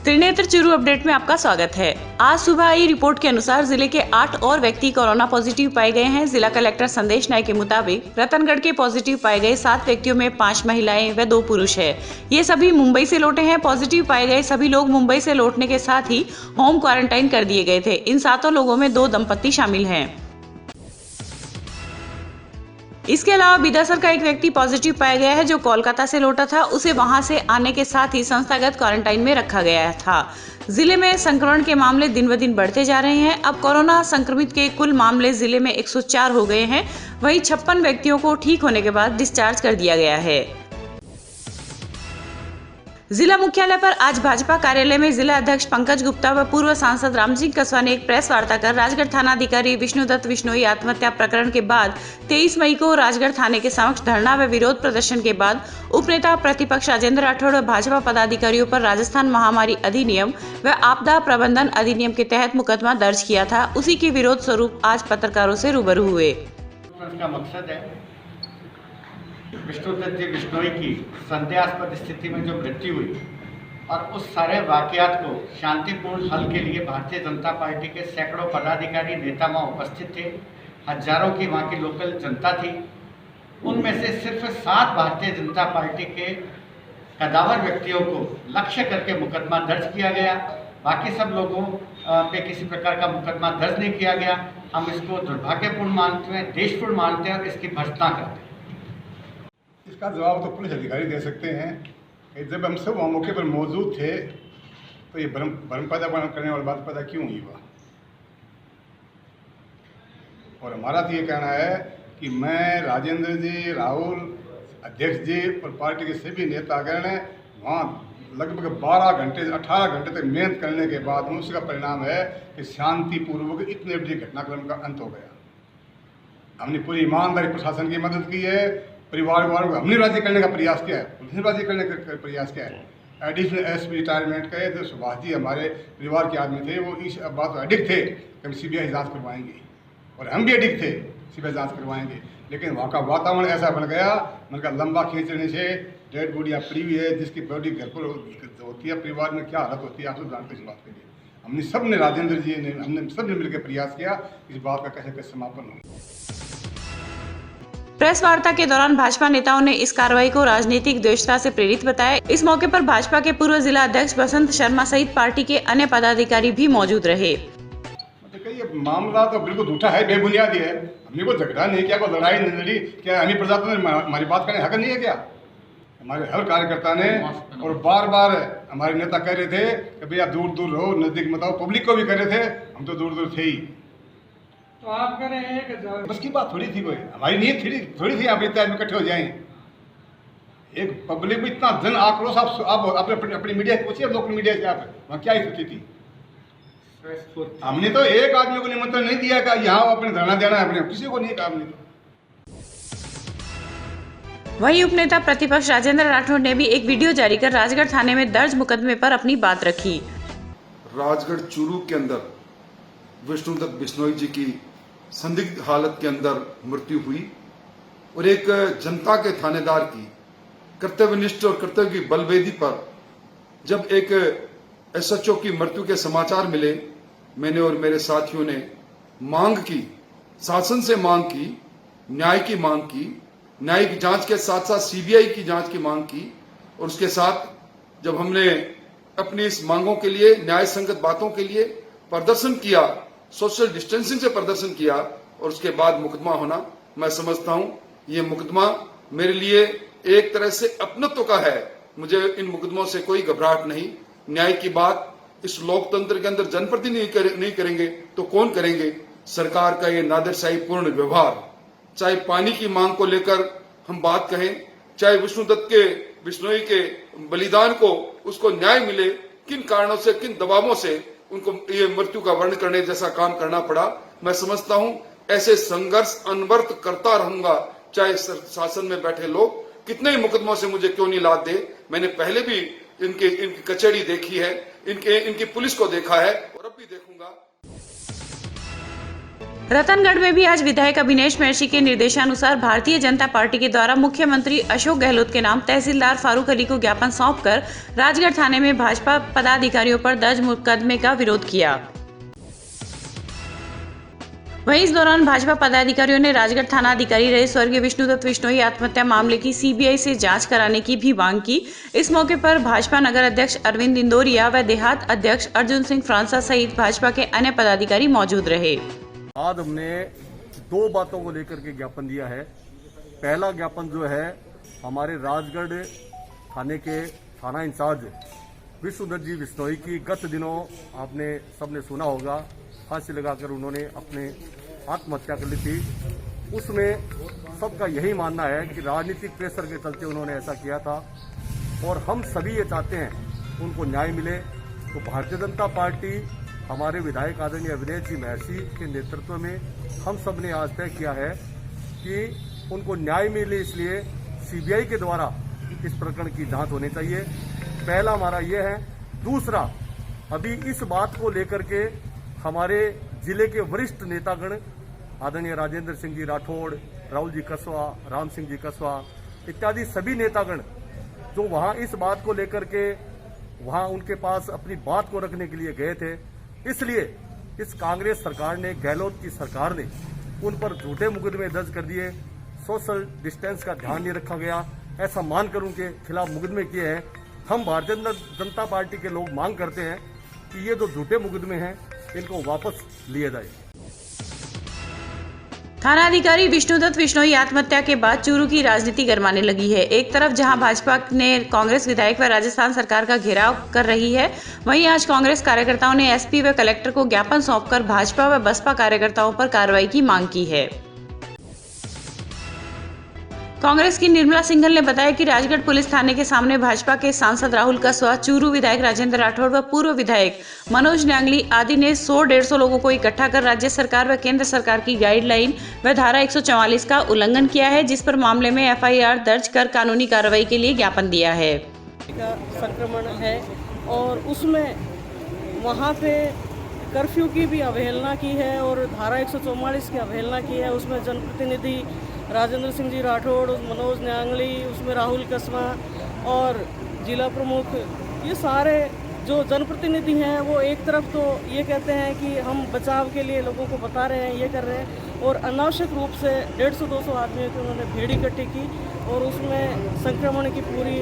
Trinetra Churu update में आपका स्वागत है। आज सुबह आई रिपोर्ट के अनुसार जिले के 8 और व्यक्ति कोरोना पॉजिटिव पाए गए हैं। जिला कलेक्टर संदेश नायक के मुताबिक रतनगढ़ के पॉजिटिव पाए गए 7 व्यक्तियों में 5 महिलाएं व 2 पुरुष हैं। ये सभी मुंबई से लौटे हैं। पॉजिटिव पाए गए सभी लोग मुंबई से लौटने के साथ ही होम क्वारंटाइन कर दिए गए थे। इन 7 लोगों में 2 दंपत्ति शामिल हैं। इसके अलावा बिदासर का एक व्यक्ति पॉजिटिव पाया गया है जो कोलकाता से लौटा था। उसे वहां से आने के साथ ही संस्थागत क्वारंटाइन में रखा गया था। जिले में संक्रमण के मामले दिन ब दिन बढ़ते जा रहे हैं। अब कोरोना संक्रमित के कुल मामले जिले में 104 हो गए हैं। वहीं 56 व्यक्तियों को ठीक होने के बाद डिस्चार्ज कर दिया गया है। जिला मुख्यालय पर आज भाजपा कार्यालय में जिला अध्यक्ष पंकज गुप्ता व पूर्व सांसद रामसिंह कसवा ने एक प्रेस वार्ता कर राजगढ़ थाना अधिकारी विष्णुदत्त बिश्नोई आत्महत्या प्रकरण के बाद 23 मई को राजगढ़ थाने के समक्ष धरना व विरोध प्रदर्शन के बाद उपनेता प्रतिपक्ष राजेंद्र राठौड़ व भाजपा पदाधिकारियों पर राजस्थान महामारी अधिनियम व आपदा प्रबंधन अधिनियम के तहत मुकदमा दर्ज किया था। उसी के विरोध स्वरूप आज पत्रकारों से रूबरू हुए। मकसद है विष्णुदत्त जी बिश्नोई की संदेहास्पद स्थिति में जो मृत्यु हुई और उस सारे वाकयात को शांतिपूर्ण हल के लिए भारतीय जनता पार्टी के सैकड़ों पदाधिकारी नेता वहाँ उपस्थित थे। हजारों की वहाँ की लोकल जनता थी। उनमें से सिर्फ 7 भारतीय जनता पार्टी के कदावर व्यक्तियों को लक्ष्य करके मुकदमा दर्ज किया गया। बाकी सब लोगों पे किसी प्रकार का मुकदमा दर्ज नहीं किया गया। हम इसको दुर्भाग्यपूर्ण मानते हैं, देशपूर्ण मानते हैं और इसकी भर्त्सना करते हैं। इसका जवाब तो पुलिस अधिकारी दे सकते हैं कि जब हम सब वहाँ मौके पर मौजूद थे तो ये भ्रम पैदा करने वाली बात पैदा क्यों हुई हुआ। और हमारा तो ये कहना है कि मैं, राजेंद्र जी, राहुल, अध्यक्ष जी और पार्टी के सभी नेतागण ने वहाँ लगभग 12 घंटे 18 घंटे तक मेहनत करने के बाद उसका परिणाम है कि शांतिपूर्वक इतने बड़ी घटनाक्रम का अंत हो गया। हमने पूरी ईमानदारी प्रशासन की मदद की है। परिवार वालों को हमने राजी करने का प्रयास किया है, पुलिस ने राजी करने का प्रयास किया है। एडिशनल एसपी रिटायरमेंट के जो सुभाष जी हमारे परिवार के आदमी थे, वो इस बात को एडिक्ट थे कि हम सीबीआई जांच करवाएंगे और हम भी एडिक्ट थे, सीबीआई जांच करवाएंगे। लेकिन वहाँ का वातावरण ऐसा बन गया, उनका लंबा खींचने से डेड बॉडी पड़ी हुई है, जिसकी बॉडी घर पर होती है, परिवार में क्या हालत होती है आप सब जानते हैं। इस बात के लिए हमने सब ने, राजेंद्र जी ने, हमने सब ने मिलकर प्रयास किया इस बात का कैसे कैसे समापन हो। प्रेस वार्ता के दौरान भाजपा नेताओं ने इस कार्रवाई को राजनीतिक द्वेषता से प्रेरित बताया। इस मौके पर भाजपा के पूर्व जिला अध्यक्ष बसंत शर्मा सहित पार्टी के अन्य पदाधिकारी भी मौजूद रहे। ये मामला तो बिल्कुल झूठा है, बेबुनियादी है। हमने कोई झगड़ा नहीं किया, कोई लड़ाई नहीं लड़ी। क्या हमें प्रजातंत्र ने हमारी बात करने हक नहीं है क्या? हमारे हर कार्यकर्ता ने और बार बार हमारे नेता कह रहे थे कि भैया दूर दूर रहो, नजदीक मत आओ। पब्लिक को भी कह रहे थे, हम तो दूर दूर थे ही। तो आप कह रहे हैं कि बस की बात थोड़ी थी, कोई हमारी नीयत थोड़ी थी आप इतने आदमी इकट्ठे हो जाएं। एक पब्लिक में इतना जन आक्रोश, आप अपनी मीडिया से पूछिए, लोकल मीडिया से आप वहाँ क्या स्थिति थी। हमने तो एक आदमी को निमंत्रण नहीं दिया कि यहाँ अपने धरना देना है, अपने किसी को नहीं कहा हमने तो। वहीं उपनेता प्रतिपक्ष राजेंद्र राठौड़ ने भी एक वीडियो जारी कर राजगढ़ थाने में दर्ज मुकदमे पर अपनी बात रखी। राजगढ़ चूरू के अंदर विष्णुदत्त बिश्नोई जी की संदिग्ध हालत के अंदर मृत्यु हुई और एक जनता के थानेदार की कर्तव्यनिष्ठ और कर्तव्य की बलवेदी पर जब एक एसएचओ की मृत्यु के समाचार मिले, मैंने और मेरे साथियों ने मांग की, शासन से मांग की, न्याय की मांग की, न्यायिक जांच के साथ साथ सीबीआई की जांच की मांग की। और उसके साथ जब हमने अपनी इस मांगों के लिए, न्याय संगत बातों के लिए प्रदर्शन किया, सोशल डिस्टेंसिंग से प्रदर्शन किया और उसके बाद मुकदमा होना, मैं समझता हूं ये मुकदमा मेरे लिए एक तरह से अपनत्व का है। मुझे इन मुकदमों से कोई घबराहट नहीं। न्याय की बात इस लोकतंत्र के अंदर जनप्रतिनिधि नहीं करेंगे तो कौन करेंगे? सरकार का ये नादिरशाही पूर्ण व्यवहार, चाहे पानी की मांग को लेकर हम बात कहें, चाहे विष्णुदत्त के बिश्नोई के बलिदान को उसको न्याय मिले, किन कारणों से, किन दबावों से उनको ये मृत्यु का वर्ण करने जैसा काम करना पड़ा। मैं समझता हूं ऐसे संघर्ष अनवरत करता रहूंगा, चाहे शासन में बैठे लोग कितने ही मुकदमों से मुझे क्यों नहीं लाद दे। मैंने पहले भी इनकी कचहरी देखी है, इनकी पुलिस को देखा है और अब भी देखूंगा। रतनगढ़ में भी आज विधायक अभिनेश महर्षि के निर्देशानुसार भारतीय जनता पार्टी के द्वारा मुख्यमंत्री अशोक गहलोत के नाम तहसीलदार फारूक अली को ज्ञापन सौंपकर राजगढ़ थाने में भाजपा पदाधिकारियों पर दर्ज मुकदमे का विरोध किया। वहीं इस दौरान भाजपा पदाधिकारियों ने राजगढ़ थाना अधिकारी रहे स्वर्गीय विष्णुदत्त बिश्नोई आत्महत्या मामले की सीबीआई से जांच कराने की भी मांग की। इस मौके पर भाजपा नगर अध्यक्ष अरविंद इंदौरिया व देहात अध्यक्ष अर्जुन सिंह फ्रांसा सहित भाजपा के अन्य पदाधिकारी मौजूद रहे। आज हमने दो बातों को लेकर के ज्ञापन दिया है। पहला ज्ञापन जो है हमारे राजगढ़ थाने के थाना इंचार्ज विष्णुदत्त जी बिश्नोई की गत दिनों आपने सबने सुना होगा, फांसी लगाकर उन्होंने अपने आत्महत्या कर ली थी। उसमें सबका यही मानना है कि राजनीतिक प्रेशर के चलते उन्होंने ऐसा किया था और हम सभी ये चाहते हैं उनको न्याय मिले। तो भारतीय जनता पार्टी हमारे विधायक आदरणीय अभिनेश जी महर्षि के नेतृत्व में हम सब ने आज तय किया है कि उनको न्याय मिले, इसलिए सीबीआई के द्वारा इस प्रकरण की जांच होनी चाहिए। पहला हमारा ये है। दूसरा, अभी इस बात को लेकर के हमारे जिले के वरिष्ठ नेतागण आदरणीय राजेंद्र सिंह जी राठौड़, राहुल जी कसवा, राम सिंह जी कसवा इत्यादि सभी नेतागण जो वहां इस बात को लेकर के वहां उनके पास अपनी बात को रखने के लिए गए थे, इसलिए इस कांग्रेस सरकार ने, गहलोत की सरकार ने उन पर झूठे मुकदमे दर्ज कर दिए। सोशल डिस्टेंस का ध्यान नहीं रखा गया, ऐसा मानकर उनके खिलाफ मुकदमे किए हैं। हम भारतीय जनता पार्टी के लोग मांग करते हैं कि ये जो झूठे मुकदमे हैं इनको वापस लिए जाए। थाना अधिकारी विष्णुदत्त बिश्नोई आत्महत्या के बाद चूरू की राजनीति गरमाने लगी है। एक तरफ जहां भाजपा ने कांग्रेस विधायक व राजस्थान सरकार का घेराव कर रही है, वहीं आज कांग्रेस कार्यकर्ताओं ने एसपी व कलेक्टर को ज्ञापन सौंपकर भाजपा व बसपा कार्यकर्ताओं पर कार्रवाई की मांग की है। कांग्रेस की निर्मला सिंघल ने बताया कि राजगढ़ पुलिस थाने के सामने भाजपा के सांसद राहुल कसवा, चूरू विधायक राजेंद्र राठौड़ व पूर्व विधायक मनोज न्यांगली आदि ने 100-150 लोगों को इकट्ठा कर राज्य सरकार व केंद्र सरकार की गाइडलाइन व धारा 144 का उल्लंघन किया है, जिस पर मामले में एफआईआर दर्ज कर कानूनी कार्रवाई के लिए ज्ञापन दिया है। संक्रमण है और उसमें वहाँ पे कर्फ्यू की भी अवहेलना की है और धारा 144 की अवहेलना की है। उसमें जनप्रतिनिधि राजेंद्र सिंह जी राठौड़, मनोज न्यांगली, उसमें राहुल कसवा और जिला प्रमुख, ये सारे जो जनप्रतिनिधि हैं वो एक तरफ तो ये कहते हैं कि हम बचाव के लिए लोगों को बता रहे हैं, ये कर रहे हैं, और अनावश्यक रूप से 150-200 आदमियों की उन्होंने भीड़ इकट्ठी की और उसमें संक्रमण की पूरी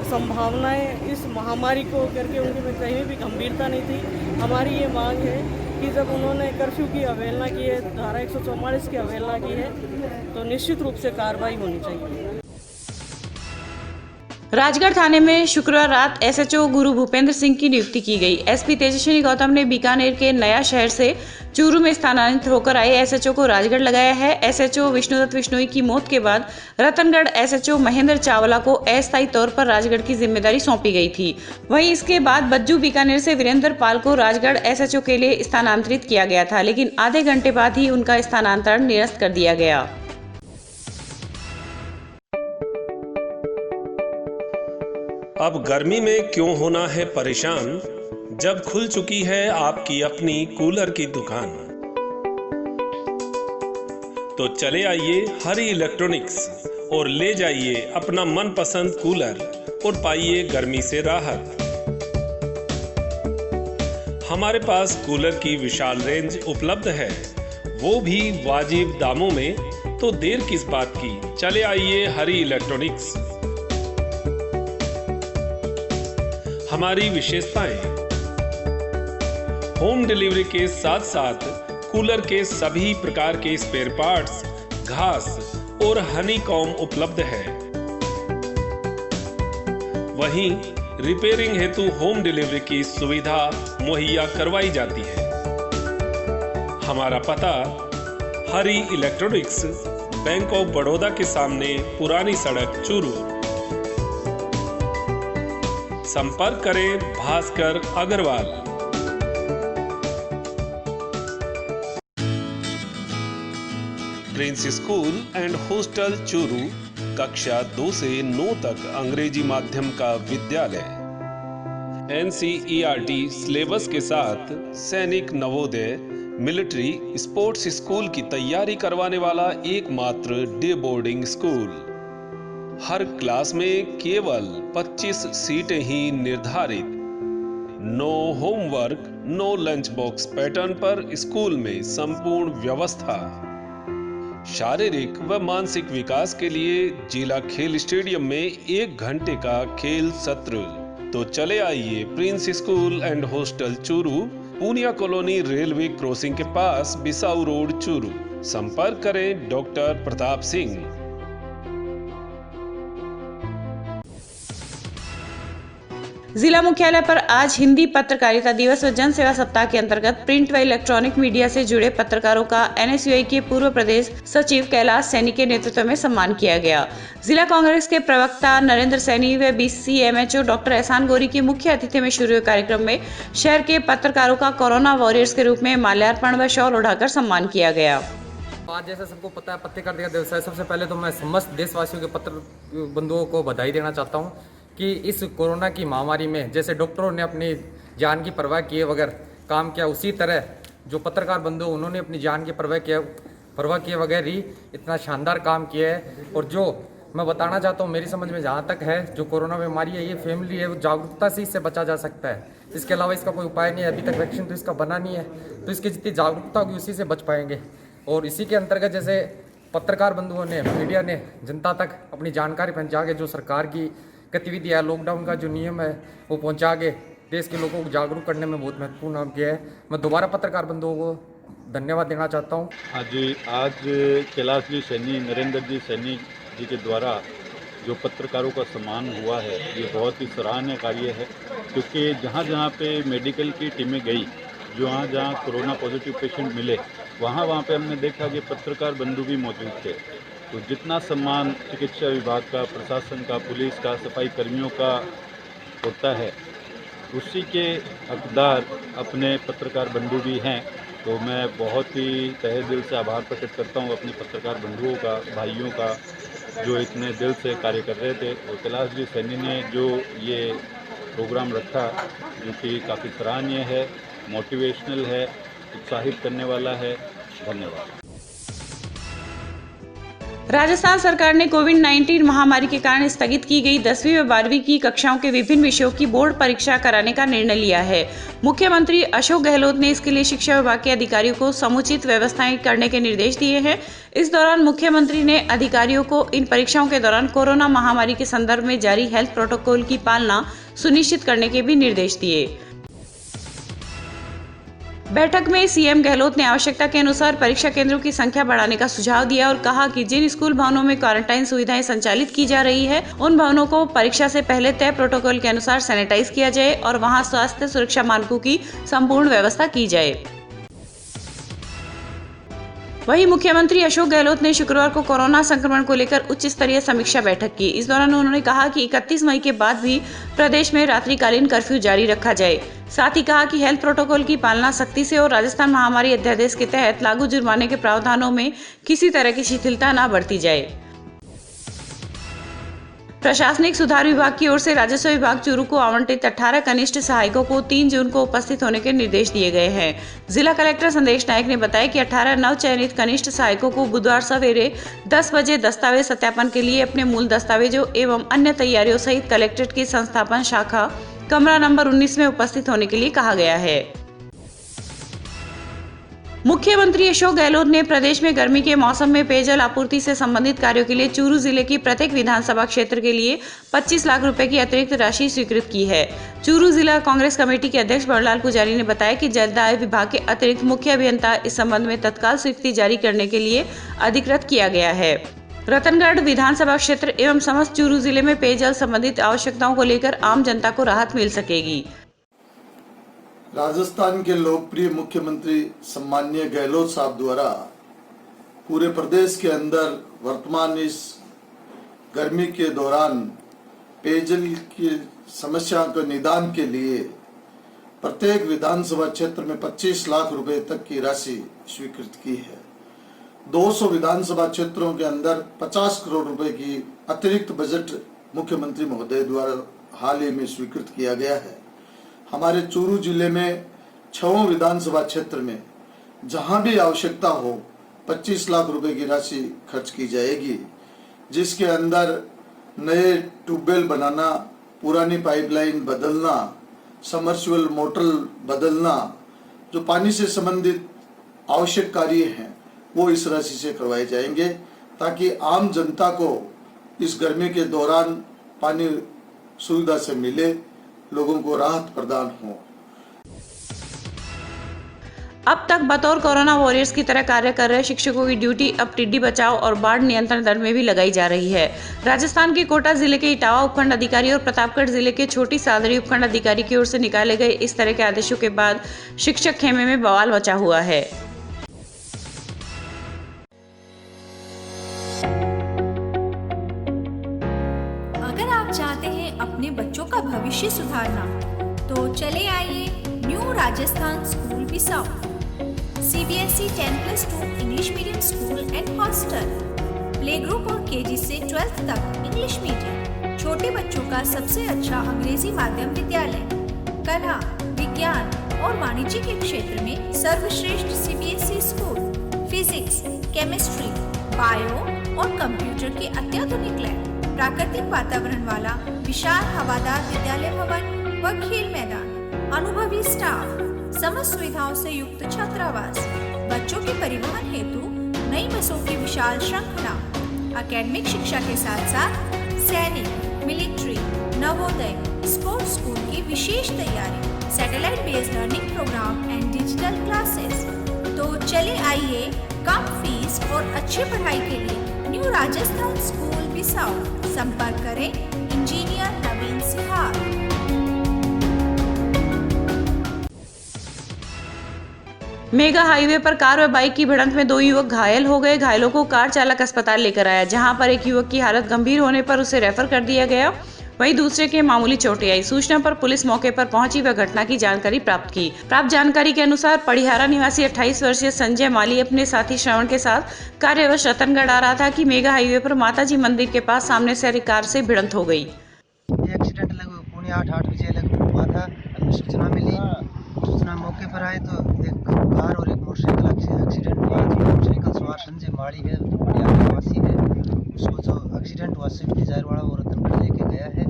संभावनाएं इस महामारी को करके उनके में कहीं भी गंभीरता नहीं थी। हमारी ये मांग है कि जब उन्होंने कर्फ्यू की अवहेलना की है, धारा 144 की अवहेलना की है, तो निश्चित रूप से कार्रवाई होनी चाहिए। राजगढ़ थाने में शुक्रवार रात एसएचओ गुरु भूपेंद्र सिंह की नियुक्ति की गई। एसपी तेजस्विनी गौतम ने बीकानेर के नया शहर से चूरू में स्थानांतरित होकर आए एसएचओ को राजगढ़ लगाया है। एसएचओ विष्णुदत्त बिश्नोई की मौत के बाद रतनगढ़ एसएचओ महेंद्र चावला को अस्थायी तौर पर राजगढ़ की जिम्मेदारी सौंपी गई थी। वहीं इसके बाद बज्जू बीकानेर से वीरेंद्र पाल को राजगढ़ एसएचओ के लिए स्थानांतरित किया गया था, लेकिन आधे घंटे बाद ही उनका स्थानांतरण निरस्त कर दिया गया। अब गर्मी में क्यों होना है परेशान, जब खुल चुकी है आपकी अपनी कूलर की दुकान। तो चले आइए हरी इलेक्ट्रॉनिक्स और ले जाइए अपना मनपसंद कूलर और पाइए गर्मी से राहत। हमारे पास कूलर की विशाल रेंज उपलब्ध है, वो भी वाजिब दामों में। तो देर किस बात की, चले आइए हरी इलेक्ट्रॉनिक्स। हमारी विशेषताएं: होम डिलीवरी के साथ साथ कूलर के सभी प्रकार के स्पेयर पार्ट्स, घास और हनीकॉम्ब उपलब्ध है। वहीं रिपेयरिंग हेतु होम डिलीवरी की सुविधा मुहैया करवाई जाती है। हमारा पता: Hari electronics, bank of Baroda के सामने, पुरानी सड़क, चूरू। संपर्क करें Bhaskar Agarwal. Prince school and hostel Churu, कक्षा 2 से 9 तक अंग्रेजी माध्यम का विद्यालय। NCERT सिलेबस के साथ सैनिक नवोदय, मिलिट्री स्पोर्ट्स स्कूल की तैयारी करवाने वाला एकमात्र डे बोर्डिंग स्कूल। हर क्लास में केवल 25 सीटें ही निर्धारित। No homework, no lunch box pattern पर स्कूल में संपूर्ण व्यवस्था। शारीरिक व मानसिक विकास के लिए जिला खेल स्टेडियम में 1 घंटे का खेल सत्र। तो चले आइए Prince school and hostel Churu, Poonia colony, railway crossing के पास, बिसाऊ रोड, चूरू। संपर्क करें डॉक्टर प्रताप सिंह। जिला मुख्यालय पर आज हिंदी पत्रकारिता दिवस व जन सेवा सप्ताह के अंतर्गत प्रिंट व इलेक्ट्रॉनिक मीडिया से जुड़े पत्रकारों का NSUI के पूर्व प्रदेश सचिव कैलाश सैनी के नेतृत्व में सम्मान किया गया। जिला कांग्रेस के प्रवक्ता नरेंद्र सैनी व BCMHO डॉक्टर एहसान गोरी की मुख्य अतिथि में शुरू हुए कार्यक्रम में शहर के पत्रकारों का कोरोना वॉरियर्स के रूप में माल्यार्पण व शॉल उड़ाकर सम्मान किया गया। आज जैसा सबको पता है पत्रकारिता दिवस है, सबसे पहले तो मैं समस्त देशवासियों के पत्र बंधुओं को बधाई देना चाहता हूँ कि इस कोरोना की महामारी में जैसे डॉक्टरों ने अपनी जान की परवाह किए बगैर काम किया, उसी तरह जो पत्रकार बंधु उन्होंने अपनी जान की परवाह किए बगैर ही इतना शानदार काम किया है। और जो मैं बताना चाहता हूँ, मेरी समझ में जहाँ तक है, जो कोरोना बीमारी है ये फैमिली है, वो जागरूकता से इससे बचा जा सकता है। इसके अलावा इसका कोई उपाय नहीं है, अभी तक वैक्सीन तो इसका बना नहीं है, तो इसकी जितनी जागरूकता होगी उसी से बच पाएंगे। और इसी के अंतर्गत जैसे पत्रकार बंधुओं ने, मीडिया ने जनता तक अपनी जानकारी पहुँचा के जो सरकार की गतिविधि है, लॉकडाउन का जो नियम है वो पहुंचा के देश के लोगों को जागरूक करने में बहुत महत्वपूर्ण काम किया है। मैं दोबारा पत्रकार बंधुओं को धन्यवाद देना चाहता हूं। आज कैलाश जी सैनी, नरेंद्र जी सैनी जी के द्वारा जो पत्रकारों का सम्मान हुआ है, ये बहुत ही सराहनीय कार्य है, क्योंकि जहाँ जहाँ पे मेडिकल की टीमें गई, जहाँ जहाँ कोरोना पॉजिटिव पेशेंट मिले, वहाँ पे हमने देखा कि पत्रकार बंधु भी मौजूद थे। तो जितना सम्मान चिकित्सा विभाग का, प्रशासन का, पुलिस का, सफाई कर्मियों का होता है, उसी के हकदार अपने पत्रकार बंधु भी हैं। तो मैं बहुत ही तहे दिल से आभार प्रकट करता हूं अपने पत्रकार बंधुओं का, भाइयों का, जो इतने दिल से कार्य कर रहे थे। और कैलाश जी सैनी ने जो ये प्रोग्राम रखा, जो कि काफ़ी सराहनीय है, मोटिवेशनल है, उत्साहित करने वाला है। धन्यवाद। राजस्थान सरकार ने कोविड-19 महामारी के कारण स्थगित की गई 10वीं व 12वीं की कक्षाओं के विभिन्न विषयों की बोर्ड परीक्षा कराने का निर्णय लिया है। मुख्यमंत्री अशोक गहलोत ने इसके लिए शिक्षा विभाग के अधिकारियों को समुचित व्यवस्थाएं करने के निर्देश दिए हैं। इस दौरान मुख्यमंत्री ने अधिकारियों को इन परीक्षाओं के दौरान कोरोना महामारी के संदर्भ में जारी हेल्थ प्रोटोकॉल की पालना सुनिश्चित करने के भी निर्देश दिए। बैठक में सीएम गहलोत ने आवश्यकता के अनुसार परीक्षा केंद्रों की संख्या बढ़ाने का सुझाव दिया और कहा कि जिन स्कूल भवनों में क्वारंटाइन सुविधाएं संचालित की जा रही है, उन भवनों को परीक्षा से पहले तय प्रोटोकॉल के अनुसार सैनिटाइज किया जाए और वहां स्वास्थ्य सुरक्षा मानकों की संपूर्ण व्यवस्था की जाए। वहीं मुख्यमंत्री अशोक गहलोत ने शुक्रवार को कोरोना संक्रमण को लेकर उच्च स्तरीय समीक्षा बैठक की। इस दौरान उन्होंने कहा कि 31 मई के बाद भी प्रदेश में रात्रिकालीन कर्फ्यू जारी रखा जाए। साथ ही कहा कि हेल्थ प्रोटोकॉल की पालना सख्ती से और राजस्थान महामारी अध्यादेश के तहत लागू जुर्माने के प्रावधानों में किसी तरह की शिथिलता न बरती जाए। प्रशासनिक सुधार विभाग की ओर से राजस्व विभाग चूरू को आवंटित 18 कनिष्ठ सहायकों को 3 जून को उपस्थित होने के निर्देश दिए गए हैं। जिला कलेक्टर संदेश नायक ने बताया कि 18 नव चयनित कनिष्ठ सहायकों को बुधवार सवेरे 10 बजे दस्तावेज सत्यापन के लिए अपने मूल दस्तावेजों एवं अन्य तैयारियों सहित कलेक्ट्रेट की संस्थापन शाखा कमरा नंबर 19 में उपस्थित होने के लिए कहा गया है। मुख्यमंत्री अशोक गहलोत ने प्रदेश में गर्मी के मौसम में पेयजल आपूर्ति से संबंधित कार्यों के लिए चूरू जिले की प्रत्येक विधानसभा क्षेत्र के लिए 25 लाख रुपए की अतिरिक्त राशि स्वीकृत की है। चूरू जिला कांग्रेस कमेटी के अध्यक्ष बड़लाल पुजारी ने बताया कि जलदाय विभाग के अतिरिक्त मुख्य अभियंता इस संबंध में तत्काल स्वीकृति जारी करने के लिए अधिकृत किया गया है। रतनगढ़ विधानसभा क्षेत्र एवं समस्त चूरू जिले में पेयजल संबंधित आवश्यकताओं को लेकर आम जनता को राहत मिल सकेगी। राजस्थान के लोकप्रिय मुख्यमंत्री सम्माननीय गहलोत साहब द्वारा पूरे प्रदेश के अंदर वर्तमान इस गर्मी के दौरान पेयजल की समस्या के निदान के लिए प्रत्येक विधानसभा क्षेत्र में 25 लाख रुपए तक की राशि स्वीकृत की है। 200 विधानसभा क्षेत्रों के अंदर 50 करोड़ रुपए की अतिरिक्त बजट मुख्यमंत्री महोदय द्वारा हाल ही में स्वीकृत किया गया है। हमारे चूरू जिले में 6 विधानसभा क्षेत्र में जहां भी आवश्यकता हो 25 लाख रुपए की राशि खर्च की जाएगी, जिसके अंदर नए ट्यूबवेल बनाना, पुरानी पाइपलाइन बदलना, समर्सिबल मोटर बदलना, जो पानी से संबंधित आवश्यक कार्य हैं वो इस राशि से करवाए जाएंगे, ताकि आम जनता को इस गर्मी के दौरान पानी सुविधा से मिले, लोगों को राहत प्रदान हो। अब तक बतौर कोरोना वॉरियर्स की तरह कार्य कर रहे शिक्षकों की ड्यूटी अब टिड्डी बचाव और बाढ़ नियंत्रण दल में भी लगाई जा रही है। राजस्थान के कोटा जिले के इटावा उपखंड अधिकारी और प्रतापगढ़ जिले के छोटी सादरी उपखंड अधिकारी की ओर से निकाले गए इस तरह के आदेशों के बाद शिक्षक खेमे में बवाल मचा हुआ है। अगर आप चाहते हैं अपने बच्चों का भविष्य सुधारना, तो चले आइए new Rajasthan school Bisau, CBSE 10+2 English medium school and hostel, play group और KG से 12th तक इंग्लिश मीडियम, छोटे बच्चों का सबसे अच्छा अंग्रेजी माध्यम विद्यालय, कला, विज्ञान और वाणिज्य के क्षेत्र में सर्वश्रेष्ठ CBSE school, physics, chemistry, bio और कंप्यूटर के अत्याधुनिक लैब, प्राकृतिक वातावरण वाला विशाल हवादार विद्यालय भवन व खेल मैदान, अनुभवी स्टाफ, समस्त सुविधाओं से युक्त छात्रावास, बच्चों के परिवहन हेतु नई बसों की विशाल श्रृंखला, एकेडमिक शिक्षा के साथ साथ सैनिक, मिलिट्री, नवोदय, स्पोर्ट्स स्कूल की विशेष तैयारी, satellite based learning program and digital classes. तो चले आइए कम फीस और अच्छी पढ़ाई के लिए न्यू राजस्थान स्कूल बिसाऊ, संपर्क करें इंजीनियर नवीन सिहार। मेगा हाईवे पर कार व बाइक की भिड़ंत में 2 युवक घायल हो गए। घायलों को कार चालक अस्पताल लेकर आया, जहां पर एक युवक की हालत गंभीर होने पर उसे रेफर कर दिया गया, वहीं दूसरे के मामूली चोटें आई। सूचना पर पुलिस मौके पर पहुंची व घटना की जानकारी प्राप्त की। प्राप्त जानकारी के अनुसार पड़िहारा निवासी 28 वर्षीय संजय माली अपने साथी श्रवण के साथ कार्यवश रतनगढ़ आ रहा था कि मेगा हाईवे पर माताजी मंदिर के पास सामने से आ रही कार से भिड़ंत हो गई। एक्सीडेंट लगभग 8:30 बजे लगभग हुआ था। हमें सूचना मिली, सूचना मौके पर आए तो एक कार और एक मोटरसाइकिल एक्सीडेंट हुआ। जो मोटरसाइकिल सवार संजय माली है, जो पटियाला निवासी है, उसको जो एक्सीडेंट हुआ स्विफ्ट डिजायर वाला वो रतनगढ़ लेके गया है।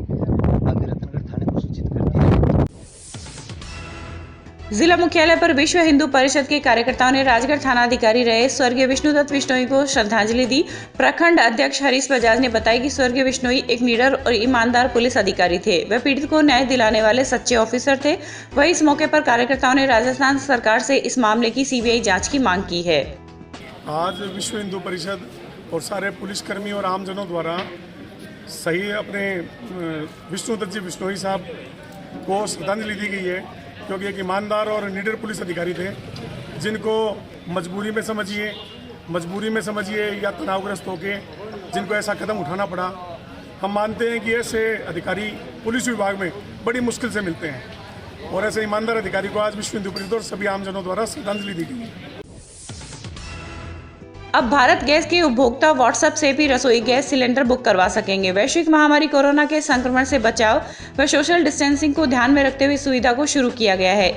आगे रतनगढ़ थाने को सूचित कर दिया। जिला मुख्यालय पर विश्व हिंदू परिषद के कार्यकर्ताओं ने राजगढ़ थाना अधिकारी रहे स्वर्गीय विष्णुदत्त बिश्नोई को श्रद्धांजलि दी। प्रखंड अध्यक्ष हरीश बजाज ने बताया कि स्वर्गीय बिश्नोई एक निडर और ईमानदार पुलिस अधिकारी थे। वे पीड़ित को न्याय दिलाने वाले सच्चे ऑफिसर थे। वहीं इस मौके पर कार्यकर्ताओं ने राजस्थान सरकार से इस मामले की CBI जाँच की मांग की है। आज विश्व हिंदू परिषद और सारे पुलिसकर्मी और आमजनों द्वारा सही अपने विष्णुदत्त जी बिश्नोई साहब को श्रद्धांजलि दी गई है, क्योंकि एक ईमानदार और निडर पुलिस अधिकारी थे, जिनको मजबूरी में समझिए या तनावग्रस्त होके जिनको ऐसा कदम उठाना पड़ा। हम मानते हैं कि ऐसे अधिकारी पुलिस विभाग में बड़ी मुश्किल से मिलते हैं, और ऐसे ईमानदार अधिकारी को आज विश्व हिंदू परिषद और सभी आमजनों द्वारा श्रद्धांजलि दी गई है। अब भारत गैस के उपभोक्ता व्हाट्सएप से भी रसोई गैस सिलेंडर बुक करवा सकेंगे। वैश्विक महामारी कोरोना के संक्रमण से बचाव व सोशल डिस्टेंसिंग को ध्यान में रखते हुए सुविधा को शुरू किया गया है।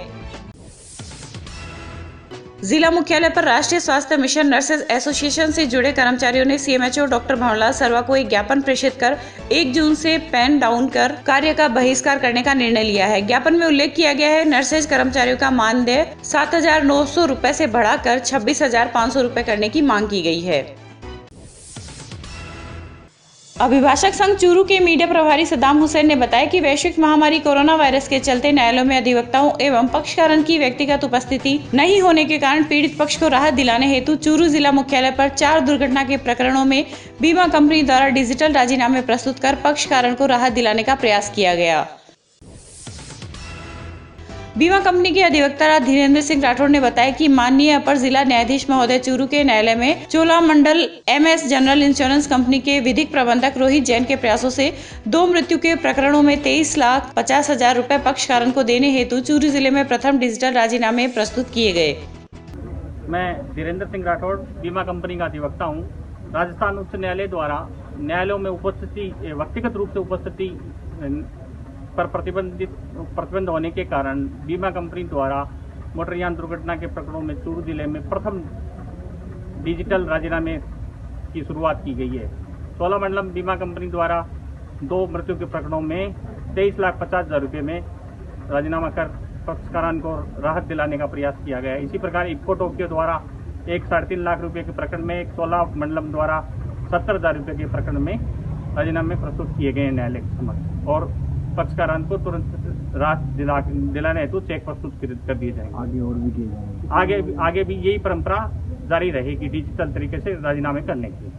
जिला मुख्यालय पर राष्ट्रीय स्वास्थ्य मिशन नर्सेज एसोसिएशन से जुड़े कर्मचारियों ने CMHO डॉक्टर भंवरलाल सर्मा को एक ज्ञापन प्रेषित कर 1 जून से पेन डाउन कर कार्य का बहिष्कार करने का निर्णय लिया है। ज्ञापन में उल्लेख किया गया है नर्सेज कर्मचारियों का मानदेय 7,900 रुपए से बढ़ाकर 26,500 रुपए करने की मांग की गई है। अभिभाषक संघ चूरू के मीडिया प्रभारी सद्दाम हुसैन ने बताया कि वैश्विक महामारी कोरोना वायरस के चलते न्यायालयों में अधिवक्ताओं एवं पक्षकारों की व्यक्तिगत उपस्थिति नहीं होने के कारण पीड़ित पक्ष को राहत दिलाने हेतु चूरू जिला मुख्यालय पर 4 दुर्घटना के प्रकरणों में बीमा कंपनी द्वारा डिजिटल राजीनामे प्रस्तुत कर पक्षकारों को राहत दिलाने का प्रयास किया गया। बीमा कंपनी के अधिवक्ता धीरेन्द्र सिंह राठौड़ ने बताया कि माननीय अपर जिला न्यायाधीश महोदय चूरू के न्यायालय में Cholamandalam MS general insurance company के विधिक प्रबंधक रोहित जैन के प्रयासों से 2 मृत्यु के प्रकरणों में 23,50,000 रुपए पक्षकारों को देने हेतु चूरू जिले में प्रथम डिजिटल राजीनामे प्रस्तुत किए गए। मैं धीरेन्द्र सिंह राठौड़ बीमा कंपनी का अधिवक्ता हूँ। राजस्थान उच्च न्यायालय द्वारा न्यायालयों में व्यक्तिगत रूप से उपस्थिति पर प्रतिबंध होने के कारण बीमा कंपनी द्वारा मोटरयान दुर्घटना के प्रकरणों में चूरू जिले में प्रथम डिजिटल राजीनामे की शुरुआत की गई है। चोलामंडलम बीमा कंपनी द्वारा 2 मृत्यु के प्रकरणों में 23,50,000 रुपये में राजीनामा कर पक्षकारों को राहत दिलाने का प्रयास किया गया है। इसी प्रकार इफ्को टोक्यो द्वारा 3.5 लाख रुपये के प्रकरण में चोलामंडलम द्वारा 70,000 रुपये के प्रकरण में राजीनामे प्रस्तुत किए गए हैं न्यायालय के समक्ष और पक्षकारों को तुरंत राहत दिलाने हेतु चेक प्रस्तुत कर दिए जाएंगे। आगे और भी किए जाएंगे। आगे भी यही परंपरा जारी रहेगी डिजिटल तरीके से राजीनामे करने की।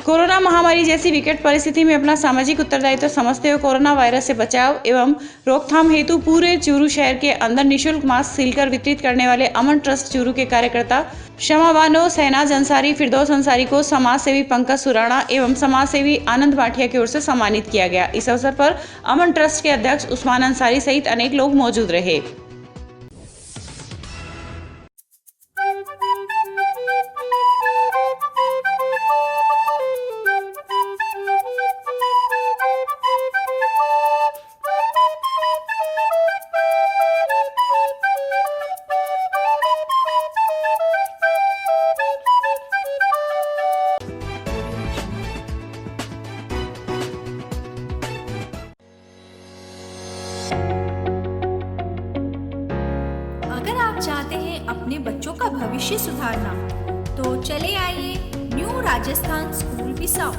कोरोना महामारी जैसी विकट परिस्थिति में अपना सामाजिक उत्तरदायित्व समझते हुए कोरोना वायरस से बचाव एवं रोकथाम हेतु पूरे चूरू शहर के अंदर निःशुल्क मास्क सीलकर वितरित करने वाले अमन ट्रस्ट चूरू के कार्यकर्ता शमा बानो, शहनाज अंसारी, फिरदौस अंसारी को समाज सेवी पंकज सुराणा एवं समाज सेवी आनंद भाटिया की ओर से सम्मानित किया गया। इस अवसर पर अमन ट्रस्ट के अध्यक्ष उस्मान अंसारी सहित अनेक लोग मौजूद रहे। अगर आप चाहते हैं अपने बच्चों का भविष्य सुधारना तो चले आइए new Rajasthan school Bisau.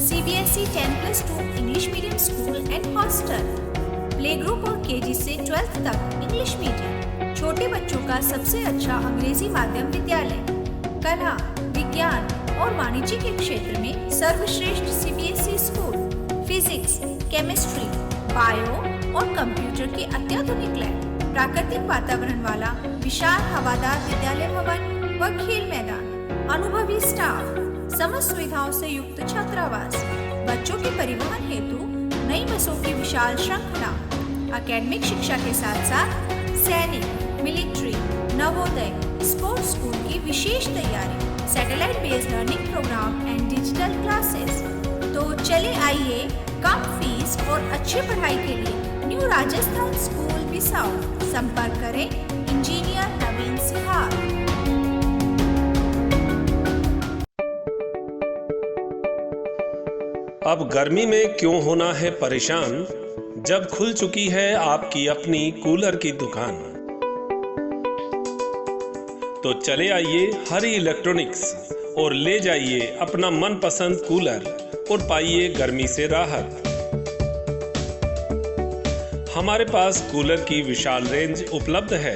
CBSE 10+2 English medium school and hostel, play group और KG से 12th तक इंग्लिश मीडियम, छोटे बच्चों का सबसे अच्छा अंग्रेजी माध्यम विद्यालय, कला, विज्ञान और वाणिज्य के क्षेत्र में सर्वश्रेष्ठ CBSE school, physics, chemistry, bio और कंप्यूटर के अत्याधुनिक लैब, प्राकृतिक वातावरण वाला विशाल हवादार विद्यालय भवन व खेल मैदान, अनुभवी स्टाफ, समस्त सुविधाओं से युक्त छात्रावास, बच्चों के परिवहन हेतु नई बसों की विशाल श्रृंखला, एकेडमिक शिक्षा के साथ साथ सैनिक, मिलिट्री, नवोदय, स्पोर्ट्स स्कूल की विशेष तैयारी, satellite based learning program and digital classes. तो चले आइए कम फीस और अच्छी पढ़ाई के लिए न्यू राजस्थान स्कूल बिसाऊ। संपर्क करें इंजीनियर नवीन सिहार। अब गर्मी में क्यों होना है परेशान, जब खुल चुकी है आपकी अपनी कूलर की दुकान। तो चले आइए हरी इलेक्ट्रॉनिक्स और ले जाइए अपना मनपसंद कूलर और पाइए गर्मी से राहत। हमारे पास कूलर की विशाल रेंज उपलब्ध है,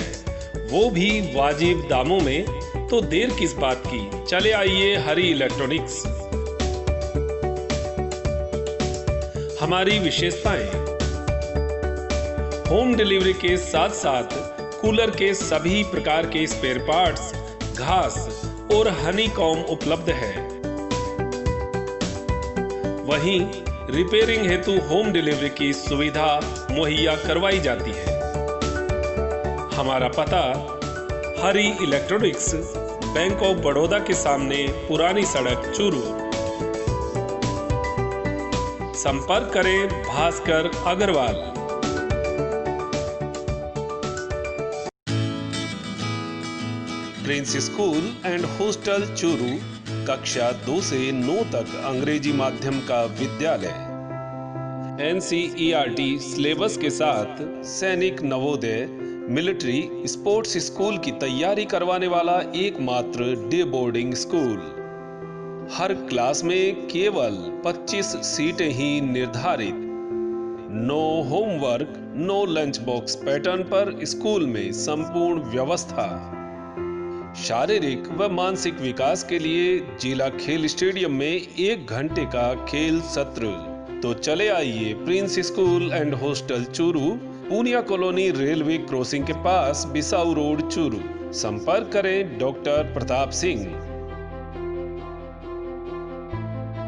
वो भी वाजिब दामों में। तो देर किस बात की, चले आइए हरी इलेक्ट्रॉनिक्स। हमारी विशेषताएं, होम डिलीवरी के साथ साथ कूलर के सभी प्रकार के स्पेयर पार्ट्स, घास और हनीकॉम उपलब्ध है। वहीं रिपेयरिंग हेतु होम डिलीवरी की सुविधा मुहैया करवाई जाती है। हमारा पता Hari electronics, bank of Baroda के सामने, पुरानी सड़क, चूरू। संपर्क करें Bhaskar Agarwal. Prince school and hostel Churu, कक्षा 2 से 9 तक अंग्रेजी माध्यम का विद्यालय। NCERT सिलेबस के साथ सैनिक, नवोदय, मिलिट्री, स्पोर्ट्स स्कूल की तैयारी करवाने वाला एकमात्र डे बोर्डिंग स्कूल। हर क्लास में केवल 25 सीटें ही निर्धारित। No homework, no lunch box pattern पर स्कूल में संपूर्ण व्यवस्था। शारीरिक व मानसिक विकास के लिए जिला खेल स्टेडियम में 1 घंटे का खेल सत्र। तो चले आइए Prince school and hostel Churu, Poonia colony, railway crossing के पास, बिसाऊ रोड, चूरू। संपर्क करें डॉक्टर प्रताप सिंह।